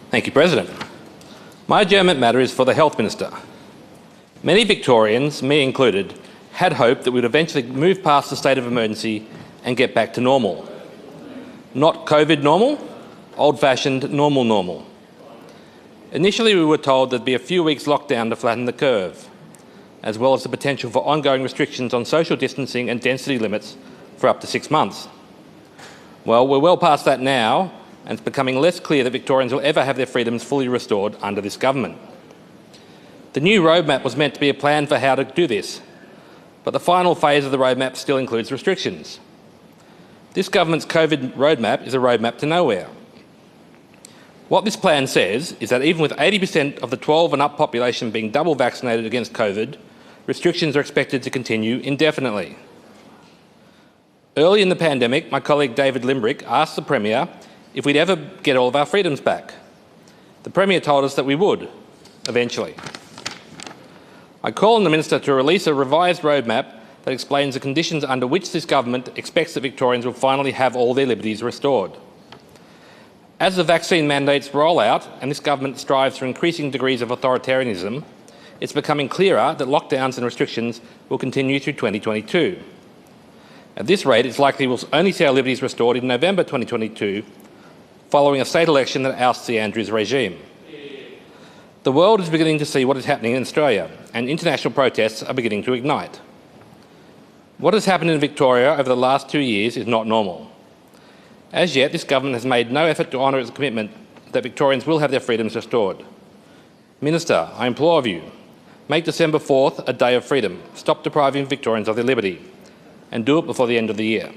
Thank you, President. My adjournment matter is for the Health Minister. Many Victorians, me included, had hoped that we would eventually move past the state of emergency and get back to normal. Not COVID normal, old-fashioned normal. Initially, we were told there'd be a few weeks lockdown to flatten the curve, as well as the potential for ongoing restrictions on social distancing and density limits for up to 6 months. Well, we're well past that now, and it's becoming less clear that Victorians will ever have their freedoms fully restored under this government. The new roadmap was meant to be a plan for how to do this, but the final phase of the roadmap still includes restrictions. This government's COVID roadmap is a roadmap to nowhere. What this plan says is that even with 80% of the 12 and up population being double vaccinated against COVID, restrictions are expected to continue indefinitely. Early in the pandemic, my colleague David Limbrick asked the Premier if we'd ever get all of our freedoms back. The Premier told us that we would, eventually. I call on the Minister to release a revised roadmap that explains the conditions under which this government expects that Victorians will finally have all their liberties restored. As the vaccine mandates roll out and this government strives for increasing degrees of authoritarianism, it's becoming clearer that lockdowns and restrictions will continue through 2022. At this rate, it's likely we'll only see our liberties restored in November 2022, following a state election that ousts the Andrews regime. The world is beginning to see what is happening in Australia, and international protests are beginning to ignite. What has happened in Victoria over the last 2 years is not normal. As yet, this government has made no effort to honour its commitment that Victorians will have their freedoms restored. Minister, I implore of you, make December 4th a day of freedom. Stop depriving Victorians of their liberty, and do it before the end of the year.